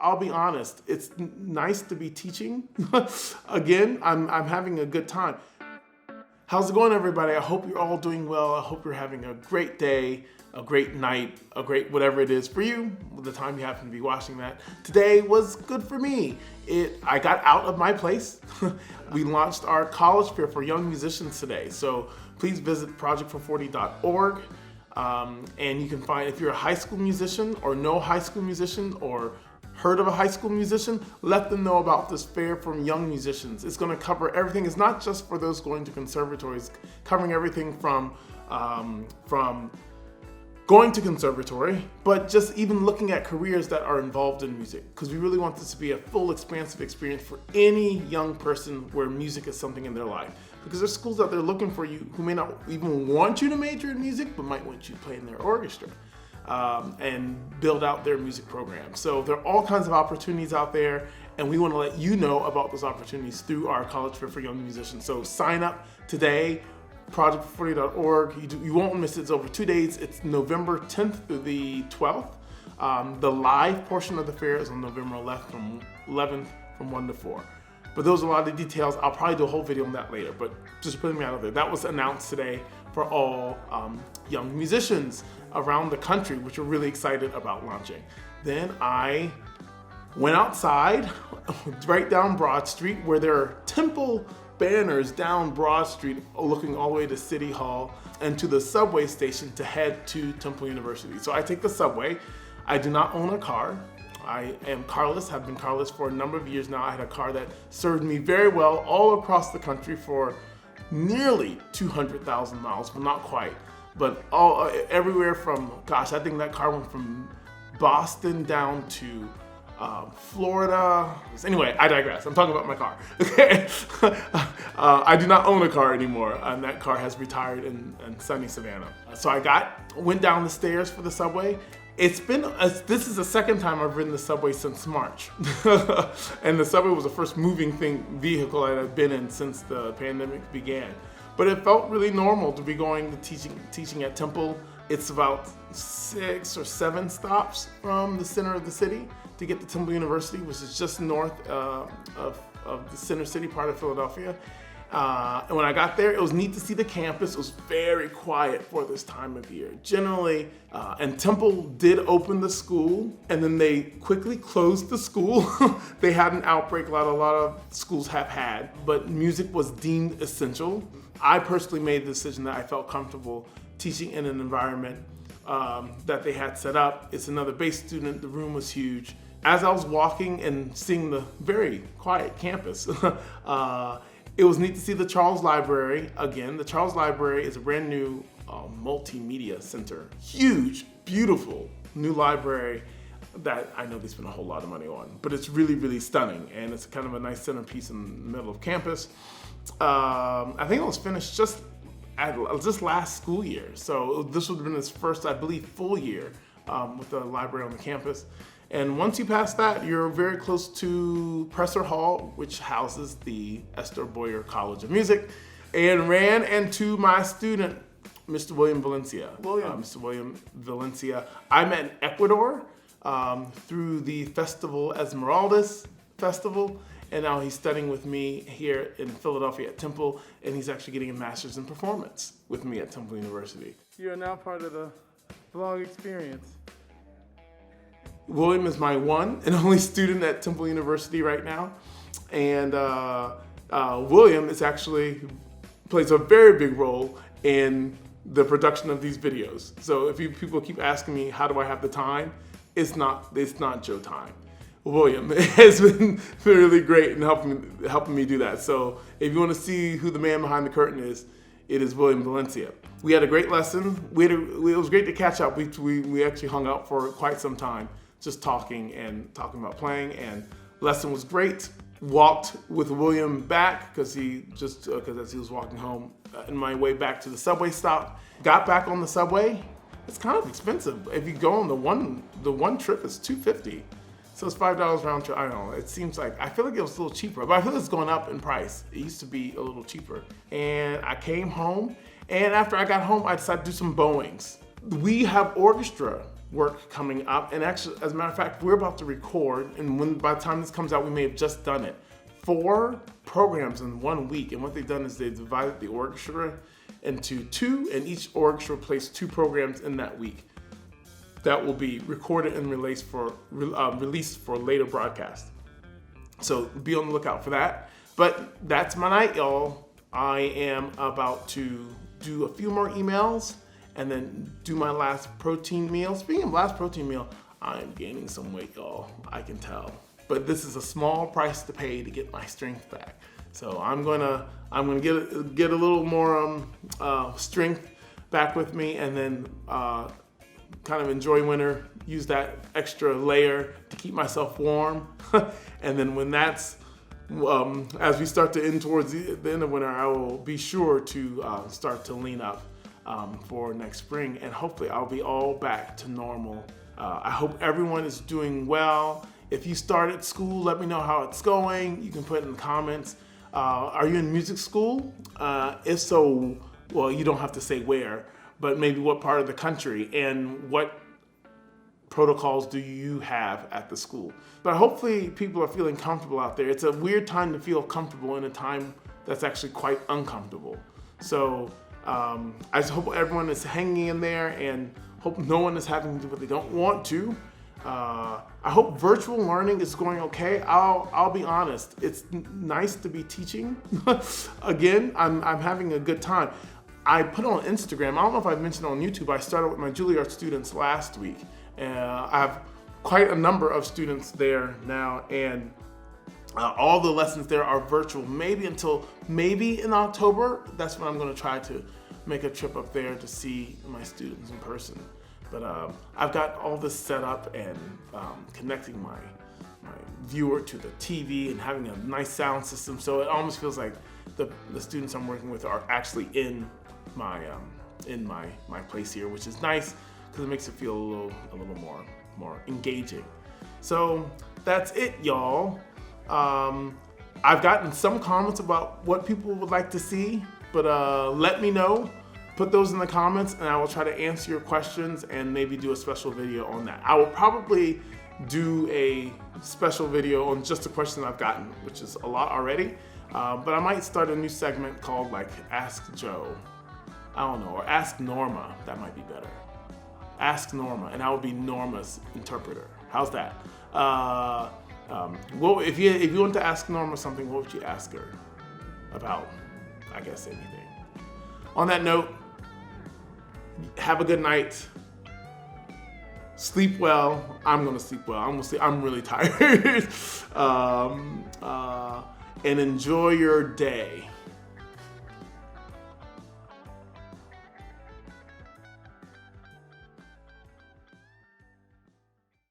I'll be honest, it's nice to be teaching. Again, I'm having a good time. How's it going, everybody? I hope you're all doing well. I hope you're having a great day, a great night, a great whatever it is for you, the time you happen to be watching that. Today was good for me. I got out of my place. We launched our college fair for young musicians today. So please visit project440.org. And you can find, if you're a high school musician or know a high school musician or heard of a high school musician, let them know about this fair from young musicians. It's going to cover everything. It's not just for those going to conservatories, covering everything from going to conservatory, but just even looking at careers that are involved in music, because we really want this to be a full, expansive experience for any young person where music is something in their life. Because there's schools out there looking for you who may not even want you to major in music, but might want you to play in their orchestra and build out their music program. So there are all kinds of opportunities out there, and we want to let you know about those opportunities through our College Fair for Young Musicians. So sign up today, project440.org. You won't miss it. It's over 2 days. It's November 10th through the 12th. The live portion of the fair is on November 11th from 1 to 4. But those are a lot of the details. I'll probably do a whole video on that later, but just putting me out there. That was announced today for all young musicians around the country, which we're really excited about launching. Then I went outside, right down Broad Street, where there are Temple banners down Broad Street looking all the way to City Hall and to the subway station to head to Temple University. So I take the subway. I do not own a car. I am carless, have been carless for a number of years now. I had a car that served me very well all across the country for nearly 200,000 miles, but not quite. But everywhere from, gosh, I think that car went from Boston down to Florida. Anyway, I digress. I'm talking about my car. Okay. I do not own a car anymore, and that car has retired in sunny Savannah. So I went down the stairs for the subway. This is the second time I've ridden the subway since March. And the subway was the first moving vehicle that I've been in since the pandemic began. But it felt really normal to be going to teaching at Temple. It's about 6 or 7 stops from the center of the city to get to Temple University, which is just north of the center city part of Philadelphia. And when I got there, it was neat to see the campus. It was very quiet for this time of year. Generally, and Temple did open the school, and then they quickly closed the school. They had an outbreak, a lot of schools have had, but music was deemed essential. I personally made the decision that I felt comfortable teaching in an environment that they had set up. It's another base student, the room was huge. As I was walking and seeing the very quiet campus, it was neat to see the Charles Library again. The Charles Library is a brand new multimedia center. Huge, beautiful new library that I know they spent a whole lot of money on, but it's really, really stunning. And it's kind of a nice centerpiece in the middle of campus. I think it was finished just last school year. So this would have been its first, I believe, full year with the library on the campus. And once you pass that, you're very close to Presser Hall, which houses the Esther Boyer College of Music, and ran into my student, Mr. William Valencia. Mr. William Valencia. I met in Ecuador through the Festival Esmeraldas Festival, and now he's studying with me here in Philadelphia at Temple, and he's actually getting a master's in performance with me at Temple University. You are now part of the vlog experience. William is my one and only student at Temple University right now. And William plays a very big role in the production of these videos. So if people keep asking me, how do I have the time? It's not Joe time. William has been really great in helping me do that. So if you want to see who the man behind the curtain is, it is William Valencia. We had a great lesson. It was great to catch up. We actually hung out for quite some time, just talking about playing, and lesson was great. Walked with William back because as he was walking home in my way back to the subway stop. Got back on the subway. It's kind of expensive. If you go on the one trip is $2.50. So it's $5 round trip. I don't know. It seems like, I feel like it was a little cheaper, but I feel like it's going up in price. It used to be a little cheaper. And I came home, and after I got home, I decided to do some bowings. We have orchestra work coming up. And actually, as a matter of fact, we're about to record, and by the time this comes out, we may have just done it. 4 programs in 1 week. And what they've done is they've divided the orchestra into 2, and each orchestra plays 2 programs in that week. That will be recorded and released for later broadcast. So be on the lookout for that. But that's my night, y'all. I am about to do a few more emails and then do my last protein meal. Speaking of last protein meal, I'm gaining some weight, y'all. I can tell. But this is a small price to pay to get my strength back. So I'm gonna get a little more strength back with me, and then kind of enjoy winter. Use that extra layer to keep myself warm, and then when that's as we start to end towards the end of winter, I will be sure to start to lean up for next spring, and hopefully I'll be all back to normal. I hope everyone is doing well. If you started school, let me know how it's going. You can put in the comments. Are you in music school? If so, well, you don't have to say where, but maybe what part of the country, and what protocols do you have at the school. But hopefully people are feeling comfortable out there. It's a weird time to feel comfortable in a time that's actually quite uncomfortable. So I just hope everyone is hanging in there, and hope no one is having to do what they don't want to. I hope virtual learning is going okay. I'll be honest, it's nice to be teaching. Again, I'm having a good time. I put on Instagram, I don't know if I've mentioned on YouTube, I started with my Juilliard students last week. I have quite a number of students there now, and all the lessons there are virtual, maybe in October. That's when I'm going to try to make a trip up there to see my students in person. But I've got all this set up, and connecting my viewer to the TV and having a nice sound system, so it almost feels like the students I'm working with are actually in my place here, which is nice because it makes it feel a little more engaging. So that's it, y'all. I've gotten some comments about what people would like to see, but let me know. Put those in the comments, and I will try to answer your questions and maybe do a special video on that. I will probably do a special video on just the questions I've gotten, which is a lot already. But I might start a new segment called like Ask Joe. I don't know, or Ask Norma. That might be better. Ask Norma, and I will be Norma's interpreter. How's that? Well, if you want to ask Norma something, what would you ask her about? I guess anything. On that note, have a good night. Sleep well. I'm gonna sleep well. I'm really tired. And enjoy your day.